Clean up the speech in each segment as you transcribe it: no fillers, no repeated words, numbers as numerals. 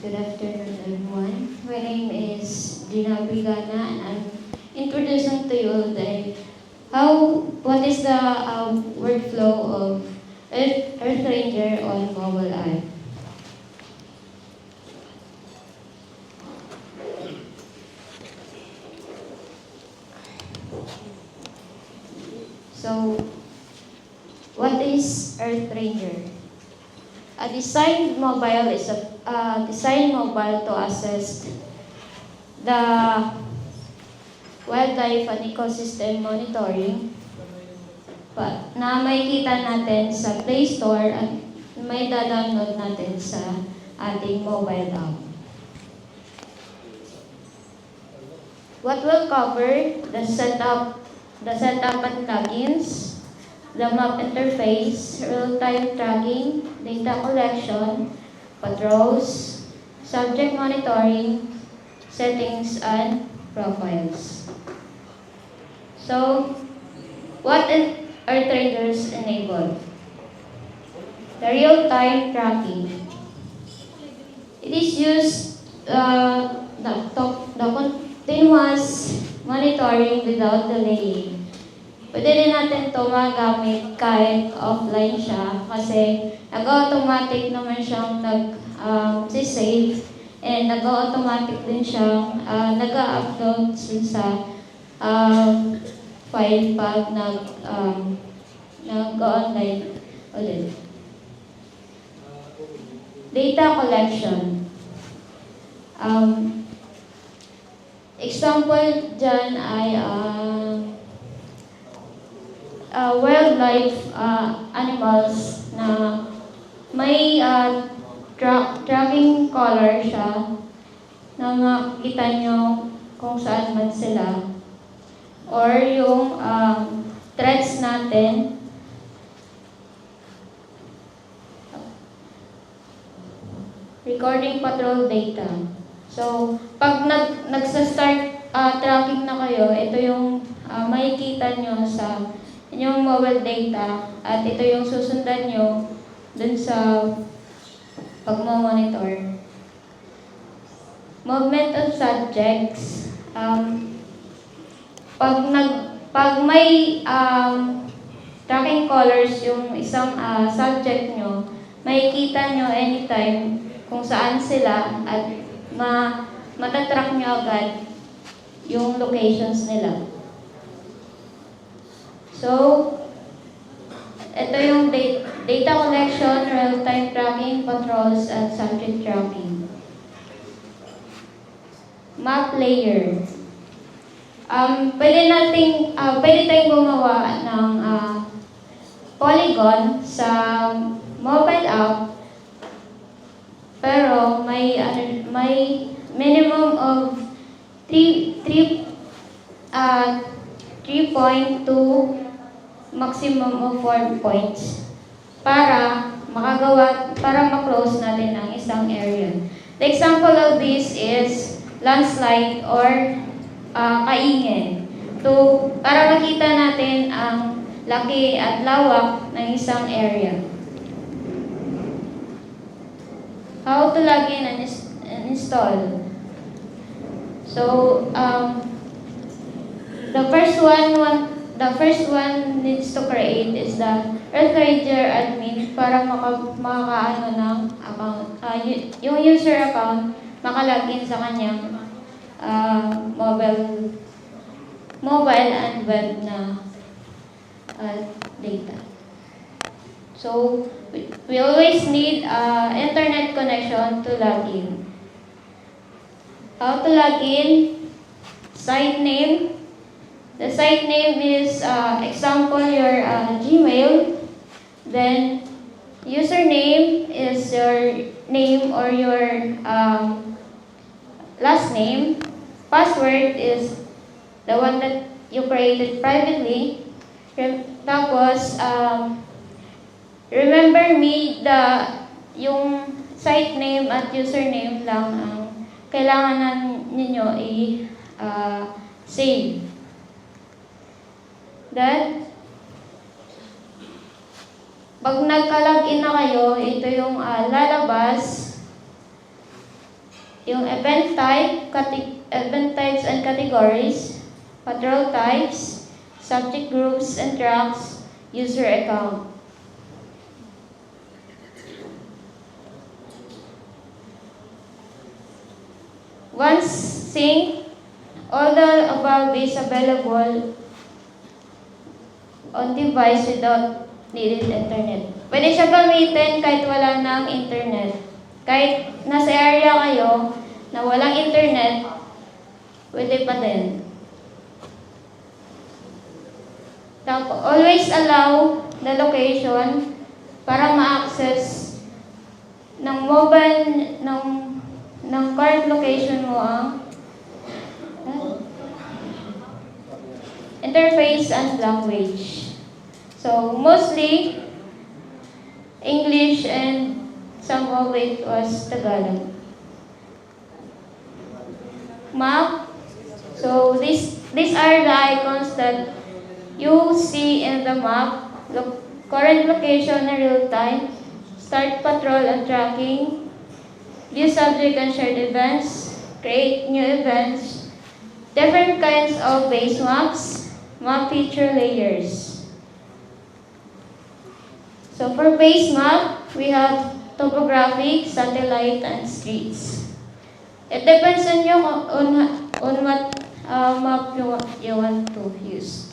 Good afternoon, everyone. My name is Gina Brigana, and I'm introducing to you what is the workflow of Earth Ranger on mobile app. So, what is Earth Ranger? A designed mobile is a designed mobile to assess the wildlife and ecosystem monitoring na makikita natin sa Play Store at may download natin sa ating mobile app. What will cover the setup and plugins, the map interface, real-time tracking, data collection, patrols, subject monitoring, settings, and profiles. So, what Earth Rangers enable? The real-time tracking. It is used the continuous monitoring without delaying. Pwede rin natin ito magamit kahit offline siya kasi nag-automatic naman siyang nag-save and nag-automatic din siyang nag-upload sa file pag nag-online ulit. Data collection. Example dyan ay wildlife animals na may tracking color siya na makita nyo kung saan man sila. Or yung threads natin, recording patrol data. So, pag nagsa-start tracking na kayo, ito yung makikita nyo sa inyong mobile data at ito yung susundan nyo dun sa pagmamonitor. Movement of subjects. Pag may tracking colors yung isang subject nyo, makikita nyo anytime kung saan sila at matatrack nyo agad yung locations nila. So, ito yung data collection, real-time tracking, patrols, and subject tracking. Map layer. Pwede tayong gumawa ng polygon sa mobile app, pero may minimum of 3.2 maximum of 4 points para ma-close natin ang isang area. The example of this is landslide or kaingin. Para makita natin ang laki at lawak ng isang area. How to log in and install? So, the first one needs to create is the Earth Ranger admin para makakaano ng account. Yung user account makalagin sa kanyang mobile and web na data. So, we always need internet connection to log in. How to log in? Site name. The site name is, example, your Gmail. Then, username is your name or your last name. Password is the one that you created privately. Tapos, remember me, yung site name at username lang ang kailangan ninyo i-save. Then, pag nagka-login na kayo, ito yung lalabas yung event types and categories, patrol types, subject groups and tracks, user account. Once synced, all the above is available on device without needed internet. Pwede siya gamitin kahit wala ng internet. Kahit nasa area kayo na walang internet, pwede pa din. Tapos, always allow the location para ma-access ng mobile, ng current location mo ang interface and language. So, mostly English and some of it was Tagalog. Map. So, these are the icons that you see in the map. Current location in real time, start patrol and tracking, view subject and shared events, create new events, different kinds of base maps, map feature layers. So for base map, we have topographic, satellite, and streets. It depends on you on what map you want to use.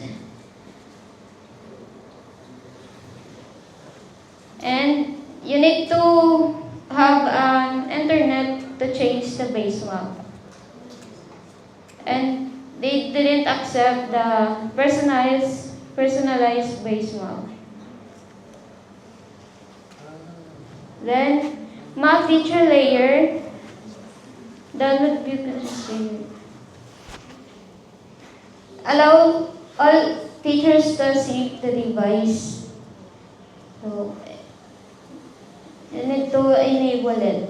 And you need to have an internet to change the base map. And they didn't accept the personalized base map. Then, map feature layer, download view layer. Allow all features to sync the device. So, you need to enable it.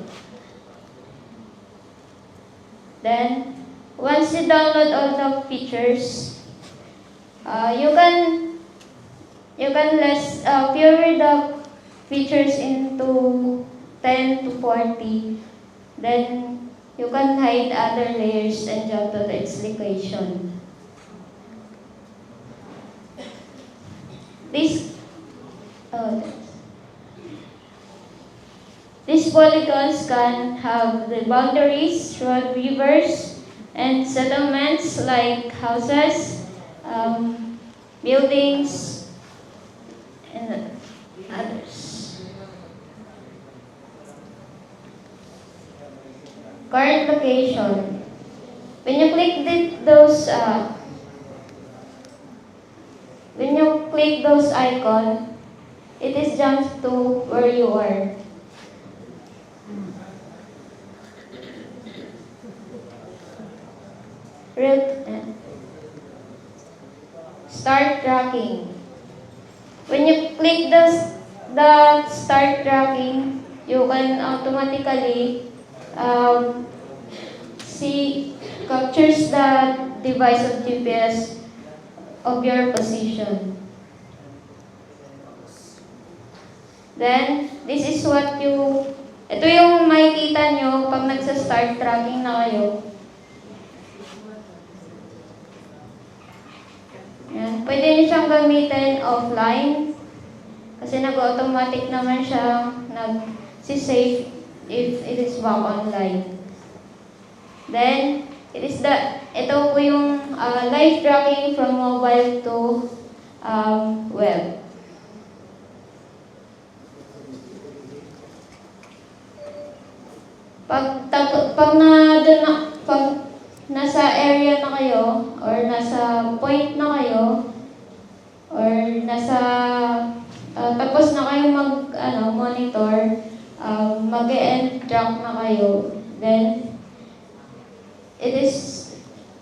Then, once you download all the features, you can view the features into 10 to 40. Then, you can hide other layers and jump to its location. These polygons can have the boundaries, road, rivers, and settlements like houses, buildings, and others. Current location. When you click those icons, it is jumps to where you are. Start tracking. When you click the start tracking, you can automatically captures the device of GPS of your position. Then, this is ito yung makikita nyo pag nagsa-start tracking na kayo. Yan. Pwede nyo siyang gamitin offline kasi nag-automatic naman siya nag-save if it is back online. Then, ito po yung live tracking from mobile to web. Pag nasa area na kayo, or nasa point na kayo, or tapos na kayong monitor, mag-end track na kayo, then it is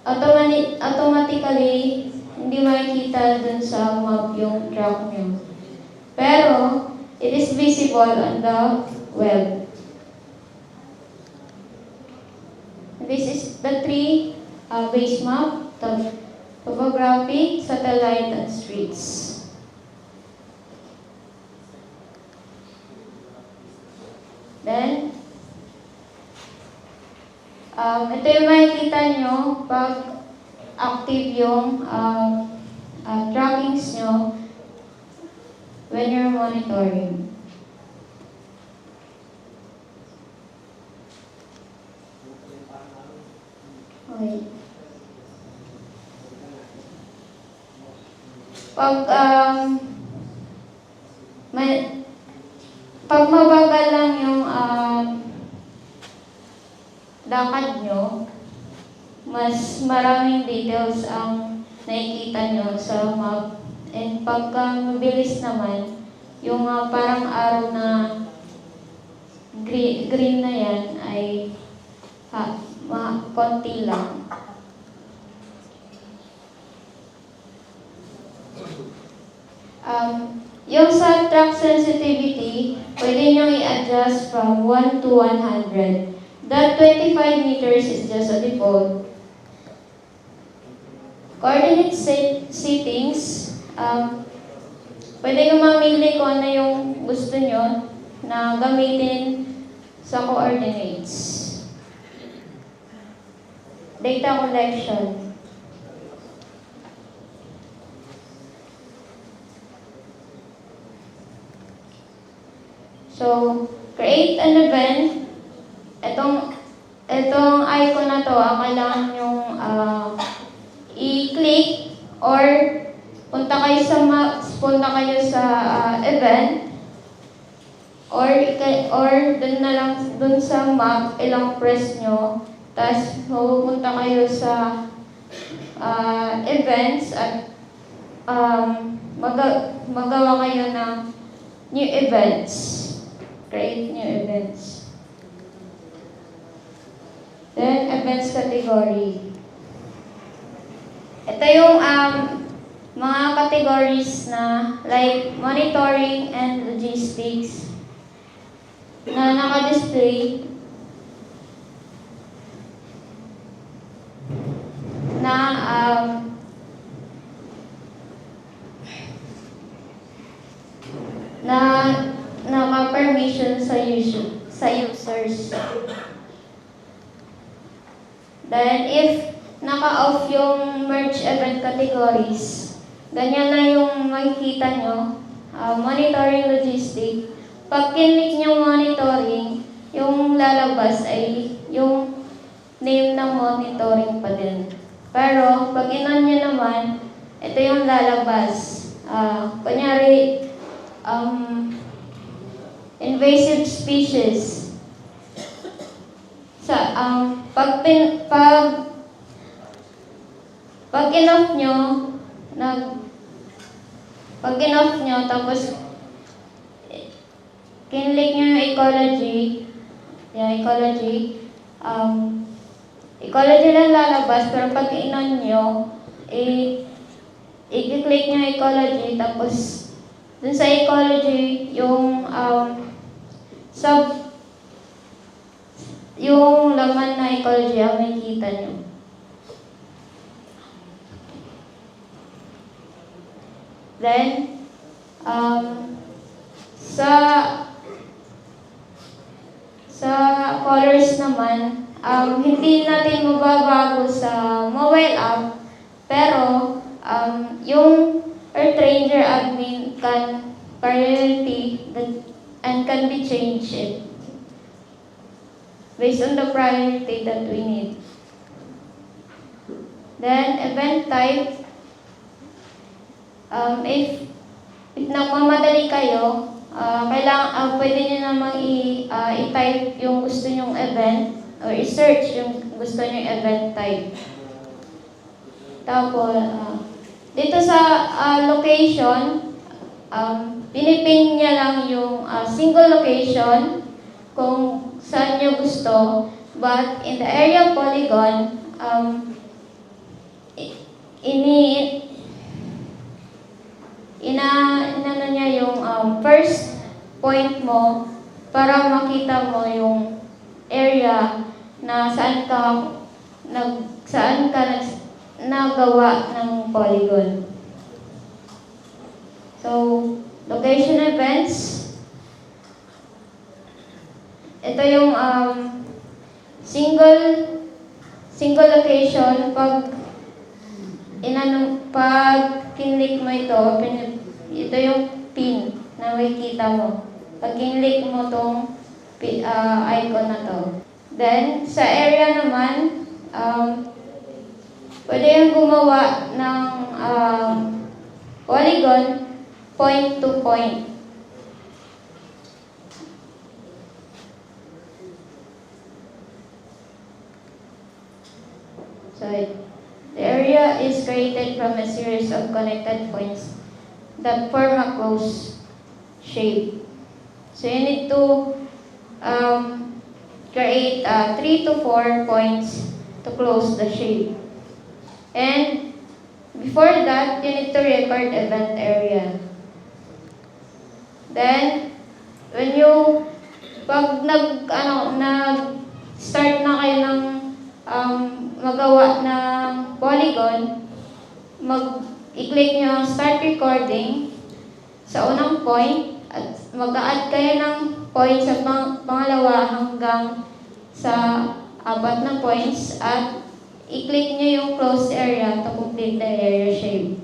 automatically hindi makikita dun sa map yung track nyo. Pero, it is visible on the web. This is the three base map, topography, satellite, and streets. Then, Ito yung makikita nyo pag active yung trackings nyo when you're monitoring. Okay. Pag mabagal lang yung lakad nyo, mas maraming details ang nakikita nyo sa map. And pagka mabilis naman, yung parang arrow na green na yan ay konti lang. Yung sa track sensitivity, pwede nyo i-adjust from 1 to 100. That 25 meters is just a default. Coordinate settings, pwede nyo mamili kung ano yung gusto nyo na gamitin sa coordinates. Data collection. So, create an event. Itong icon na to, kailangan yung i-click or punta kayo sa event or dun sa map, ilang press nyo, tapos pupunta kayo sa events at magawa kayo ng new events. Create new events. Then, events category. Ito yung mga categories na like monitoring and logistics na naka-display na naka-permission sa users. Then, if naka-off yung merge event categories, ganyan na yung makikita nyo, monitoring logistic. Pag kinlik nyo monitoring, yung lalabas ay yung name ng monitoring pa din. Pero, pag inon nyo naman, ito yung lalabas. Kunyari, invasive species. Pag in-off nyo, tapos kinlik nyo yung ecology, ecology lang lalabas, pero pag in-on nyo, i-click nyo ecology, tapos dun sa ecology, yung yung laman na ecology ang makikita nyo. Then, sa colors naman, hindi natin mababago sa mobile app, pero yung Earth Ranger admin can priority and can be changed based on the priority that we need. Then, event type. If nagmamadali kayo, pwede nyo namang i-type yung gusto nyong event or i-search yung gusto nyong event type. Tapos, dito sa location, pinipin niya lang yung single location kung saan nyo gusto, but in the area polygon, inano niya yung first point mo para makita mo yung area na saan ka nagawa ng polygon. So, location events. Ito yung single single location, pag kinlik mo ito, ito yung pin na makikita mo. Pag kinlik mo tong icon na to. Then, sa area naman, pwede yung gumawa ng polygon point to point. So, the area is created from a series of connected points that form a closed shape. So, you need to create 3 to 4 points to close the shape. And before that, you need to record event area. Then, when you nag-start na kayo ng magawa ng polygon, i-click nyo ang start recording sa unang point at mag-a-add kayo ng point sa pangalawa hanggang sa 4 na points at i-click nyo yung closed area to complete the area shape.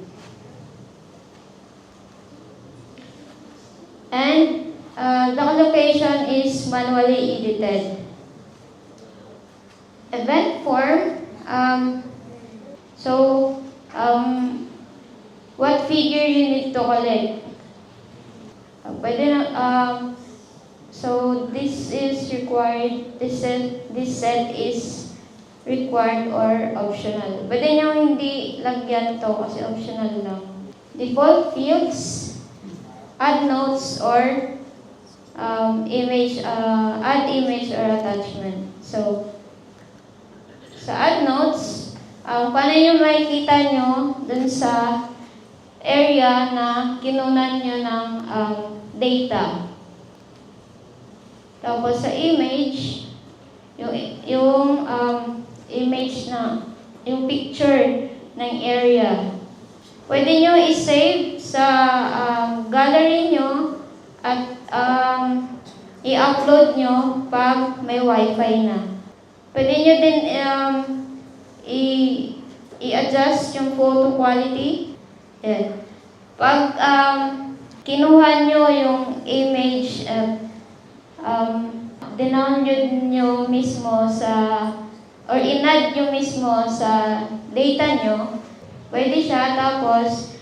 And the location is manually edited. Event form, what figure you need to collect? So this is required, this set is required or optional. Pwede nyo hindi lagyan to kasi optional lang. Default fields, add notes or add image or attachment. So, sa add notes, paano nyo makikita nyo dun sa area na kinunan nyo ng data. Tapos sa image, yung image na, yung picture ng area. Pwede nyo i-save sa gallery nyo at i-upload nyo pag may wifi na. Pwede nyo din i-adjust yung photo quality. Yeah. Pag kinuha nyo yung image at dinownload nyo mismo or in-add nyo mismo sa data nyo, pwede siya. Tapos,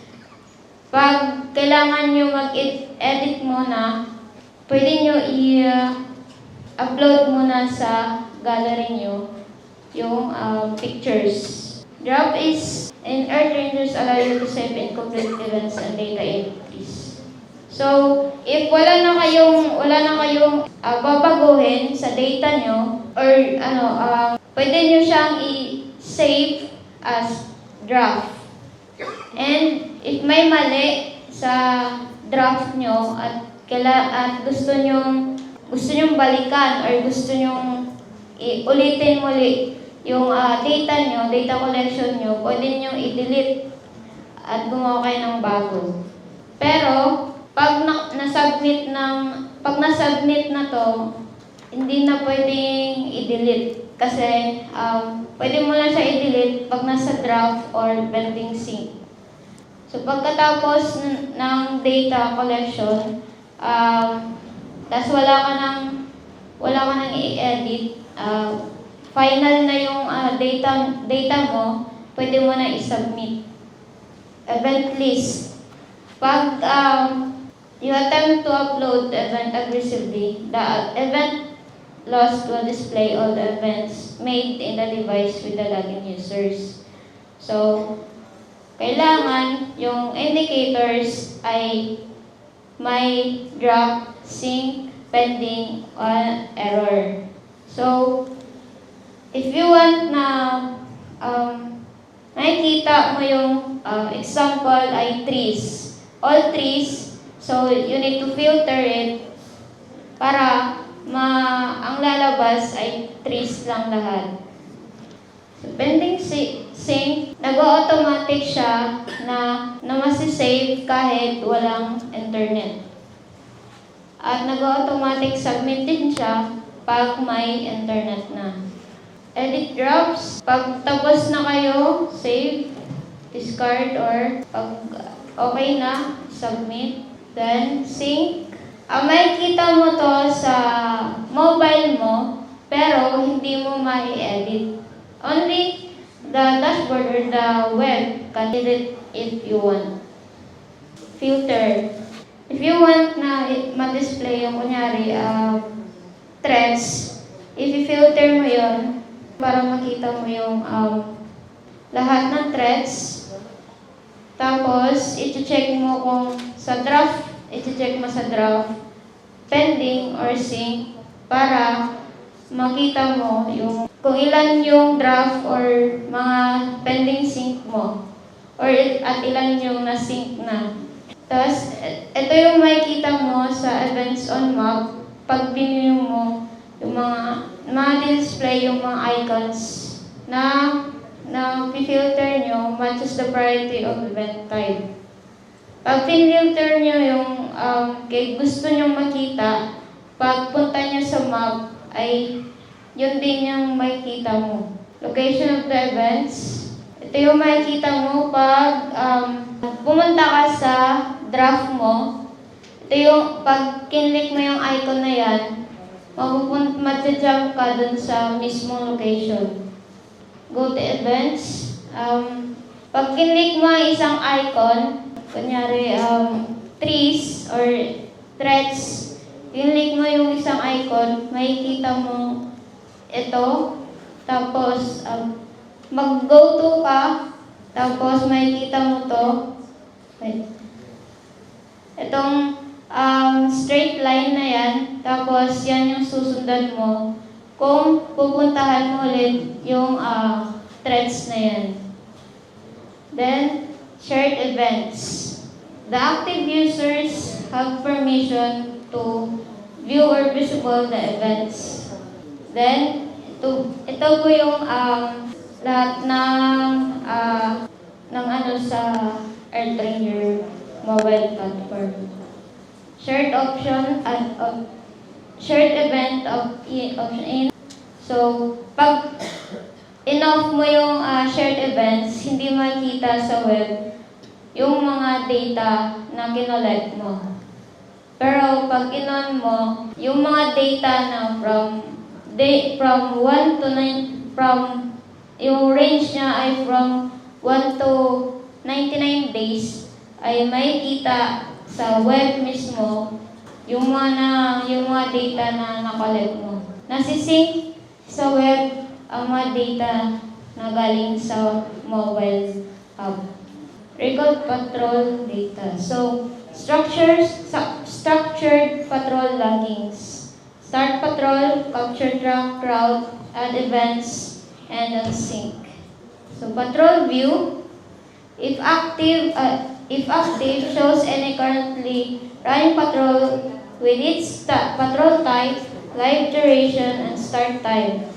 pag kailangan nyo mag-edit muna, pwede nyo i-upload muna sa gallery nyo yung pictures. Drop is in Earth Rangers allow you to save incomplete events and data entries. So, if wala na kayong babaguhin sa data nyo or pwede nyo siyang i-save as draft. And if may mali sa draft nyo at gusto nyong balikan or gusto nyong ulitin muli yung data nyo, data collection nyo, pwede nyo i-delete at gumawa kayo ng bago. Pero, pag na-submit na to, hindi na pwedeng i-delete. Kasi, pwede mo lang siya i-delete pag nasa draft or pending sync. So, pagkatapos ng data collection, tas wala ka nang i-edit, final na yung data mo, pwede mo na i-submit. Event list. Pag you attempt to upload the event aggressively, the event lost will display all the events made in the device with the login users. So, kailangan yung indicators ay may drop, sync, pending, or error. So, if you want na makikita mo yung example ay trees, all trees, so you need to filter it para ang lalabas ay trees lang lahat. So, pending sync, nag-automatic siya na masisave kahit walang internet. At nag-automatic submit din siya pag may internet na. edit drafts. Pag tapos na kayo, save, discard, or pag okay na, submit. Then, sync. Makikita mo to sa mobile mo, pero hindi mo ma-edit. Only the dashboard or the web can edit if you want. Filter. If you want na ma-display yung kunyari threads, i-filter mo yon para makita mo yung lahat ng threads. Tapos, i-check mo kung sa draft, pending or sync para makita mo yung kung ilan yung draft or mga pending sync mo or at ilan yung na-sync na. Tapos, ito yung makikita mo sa events on map pag binili mo yung mga display yung mga icons na filter nyo matches the priority of event type. Pag filter nyo yung kay gusto nyo makita, pag punta nyo sa map ay yun din yung makikita mo. Location of the events. Ito yung makikita mo pag pumunta ka sa draft mo. Ito yung pag kinlik mo yung icon na yan, mag-jump ka dun sa mismong location. Go to events. Pag kinlik mo ang isang icon, kunyari trees or threads, kinlik mo yung isang icon, makikita mo ito, tapos mag-go to ka, tapos makikita mo to. Itong straight line na yan, tapos yan yung susundan mo kung pupuntahan mo ulit yung threads na yan. Then, shared events. The active users have permission to view or visible the events. Then, ito po yung lahat ng sa Earth Ranger mobile platform. Shared option at shared event option in. So, pag in-off mo yung shared events, hindi makita sa web yung mga data na kinolect mo. Pero pag in-on mo, yung mga data na from 1 to 9, yung range niya ay from 1 to 99 days, ay makikita sa web mismo yung mga data na na-collect mo. Nasisync sa web ang mga data na galing sa mobile app. Record patrol data. So, structured patrol loggings. Start patrol, capture track, route, add events, and sync. So, patrol view. If active, shows any currently running patrol with its patrol type, live duration, and start time.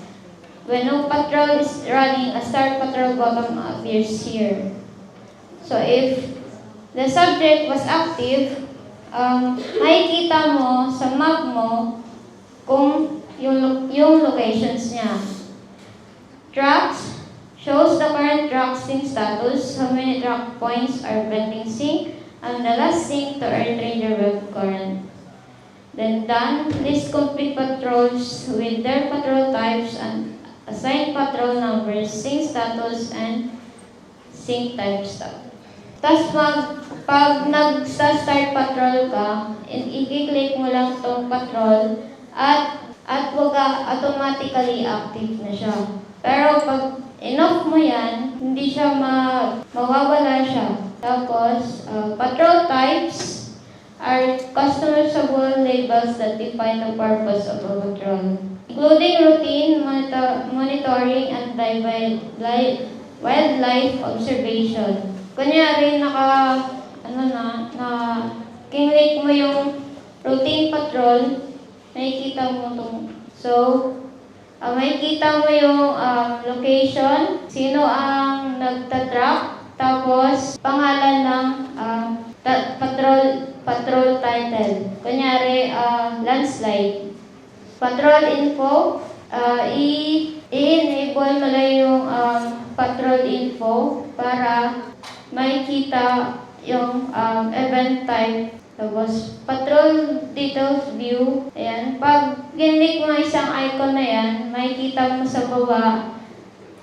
When no patrol is running, a start patrol button appears here. So if the subject was active, makikita mo sa map mo kung yung locations niya. Tracks shows the current track sync status, how many track points are pending sync, and the last sync to Earth Ranger web current. Then done, list complete patrols with their patrol types and assign patrol numbers, sync status, and sync type stuff. Tapos pag nag-start patrol ka, i-click mo lang tong patrol at automatically active na siya. Pero pag in-off mo yan, hindi siya mawawala siya. Tapos, patrol types are customizable labels that define the purpose of a patrol, including routine, monitoring, and wildlife observation. Kunyari, kinlik mo yung routine patrol, makikita mo itong. So, makikita mo yung location, sino ang nagtatrack, tapos pangalan ng patrol title. Kunyari, landslide. Patrol info, i-enable mo lang yung patrol info para makikita yung event type. Tapos, patrol details view. Ayan. Pag click mo isang icon na yan, makikita mo sa baba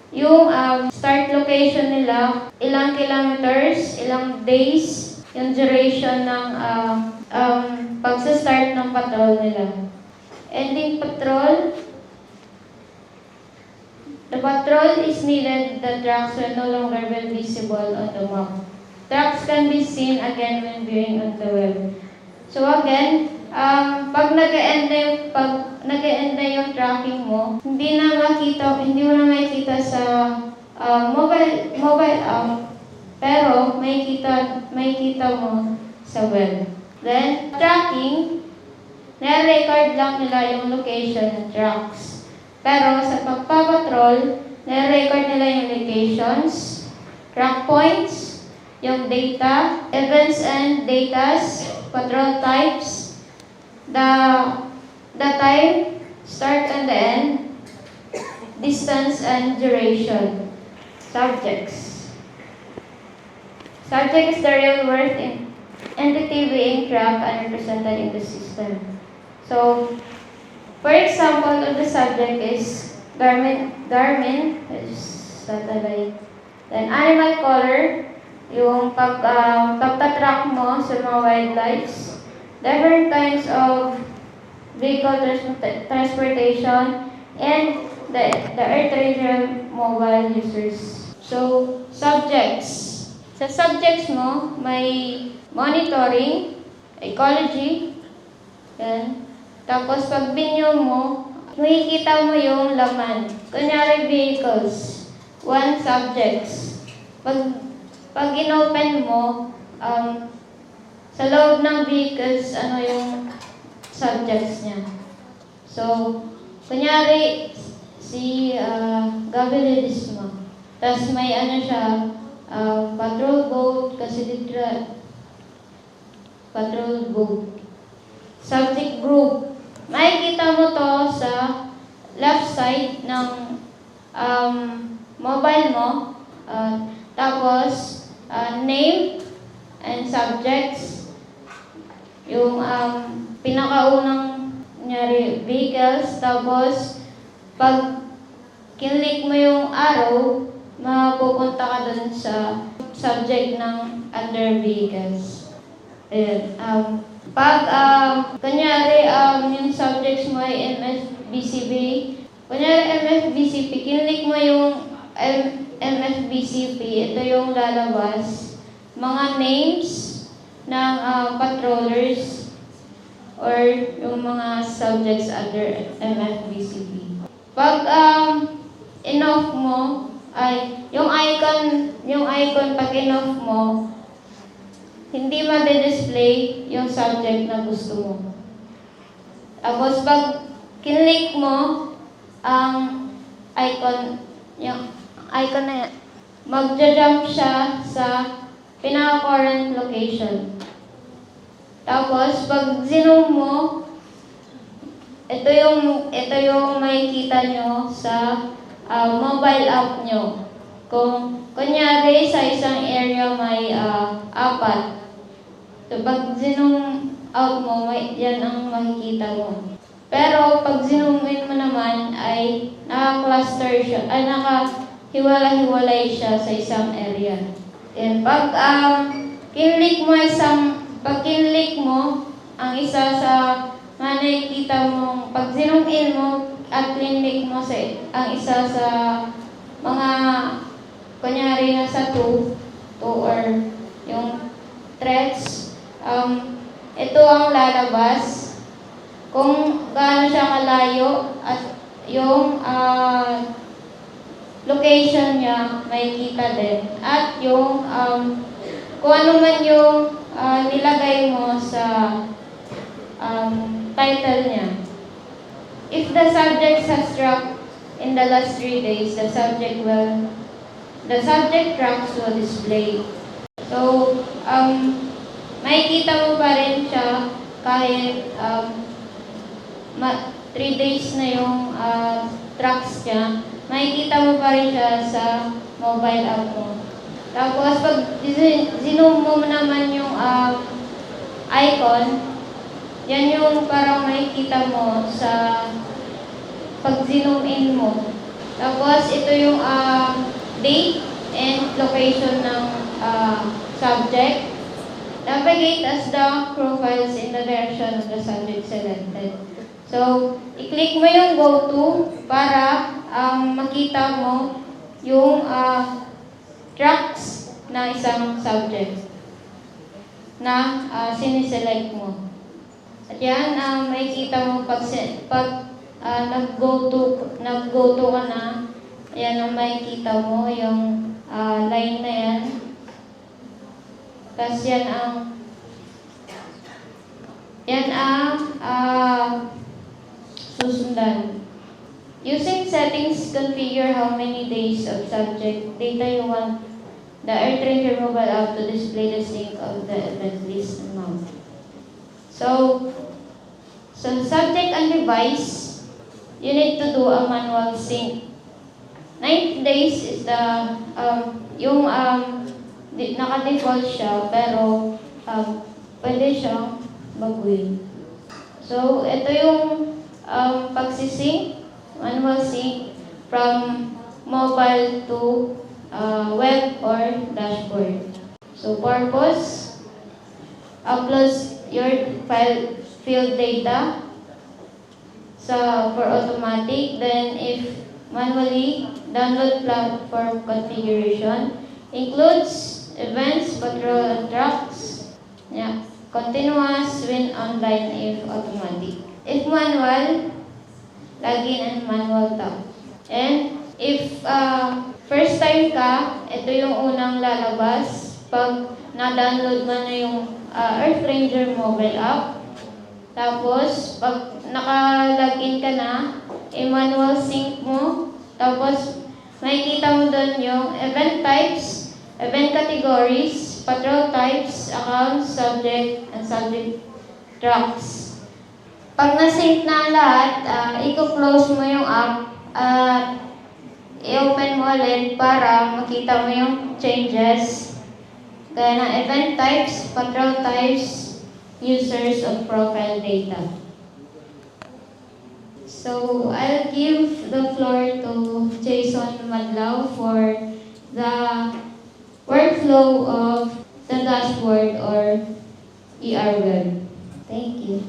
yung start location nila, ilang kilometers, ilang days, yung duration ng pagsa-start ng patrol nila. Ending patrol. The patrol is needed. The tracks are no longer visible on the map. Tracks can be seen again when viewing on the web. So again, pag nag-e-end na yung tracking mo, hindi mo na makikita sa mobile app, pero makikita mo sa web. Then, tracking, nare-record lang nila yung location ng tracks. Pero sa pagpapatrol, nare-record nila yung locations, track points, yung data, events and datas, patrol types, the time, start and the end, distance and duration. Subjects. Subject is the real world entity being tracked and represented in the system. So, for example, the subject is Garmin is satellite. Then animal color, yung pagtatrack mo sa mga wildlife, different kinds of vehicle transportation, and the Earth Ranger mobile users. So, subjects. Sa subjects mo, may monitoring, ecology, yan. Tapos pag binyo mo, makikita mo yung laman. Kunyari vehicles, one subjects. Pag in-open mo, sa loob ng vehicles, ano yung subjects niya. So, kunyari, si Gabrielismo. Tapos may ano siya, patrol boat, patrol boat. Subject group. Makikita mo to sa left side ng mobile mo. Tapos, name and subjects. Yung pinakaunang vehicles. Tapos, pag kinlik mo yung arrow, mapupunta ka dun sa subject ng under vehicles. Ayan. Kunyari, yung subjects mo ay MSBCB. Kunyari, MSBCP, kinlik mo yung MSBCP, ito yung lalabas. Mga names ng patrollers or yung mga subjects under MSBCP. Pag in-off mo, ay yung icon pag in-off mo, hindi ma-display yung subject na gusto mo. Tapos pag kinlik mo ang yung icon na yan, magja-jump siya sa pinaka-current location. Tapos pag zoom mo, ito yung makikita nyo sa mobile app nyo. Kung kunyari sa isang area may 4, so pag zoom out mo, yan ang makikita mo. Pero pag zoom in mo naman ay naka-cluster siya, ay nakahiwalay siya sa isang area. And pag kinlik mo ang isa sa nakikita mo, pag zoom in mo at kinlik mo ang isa sa mga kunyari nasa 2 or yung threads, ito ang lalabas kung gaano siya kalayo at yung location niya makikita din at yung kung ano man yung nilagay mo sa title niya. If the subject has tracked in the last 3 days, the subject tracks will display. So, makikita mo pa rin siya kahit 3 days na yung tracks niya. makikita mo pa rin siya sa mobile app mo. Tapos, pag zoom mo naman yung icon, yan yung parang makikita mo sa pag zoom in mo. Tapos, ito yung date and location ng subject. Navigate as the profiles in the direction of the subject selected. So, i-click mo yung go to para makita mo yung tracks na isang subject na siniselect mo. At yan, makikita mo pag nag-go to ka na, yan ang makikita mo yung line na yan. Tapos yan ang susundan. Using settings, configure how many days of subject data you want the AirTrain mobile app to display the sync of the event list amount. So subject and device, you need to do a manual sync. 90 days is the naka-default siya, pero pwede siyang baguhin. So, ito yung pagsisync, manual sync from mobile to web or dashboard. So, purpose, upload your file field data for automatic. Then, if manually, download platform configuration, includes events, patrol, and tracks. Yeah. Continuous when online if automatic. If manual, login and manual tab. And if first time ka, ito yung unang lalabas pag na-download mo na yung Earth Ranger mobile app. Tapos, pag naka-login ka na, i-manual sync mo. Tapos, makikita mo doon yung event types, event categories, patrol types, accounts, subject, and subject tracks. Pag na-sync na lahat, i-close mo yung app at i-open mo ulit para makita mo yung changes. Kaya ng event types, patrol types, users of profile data. So, I'll give the floor to Jason Madlaw for the workflow of the dashboard or ER web. Thank you.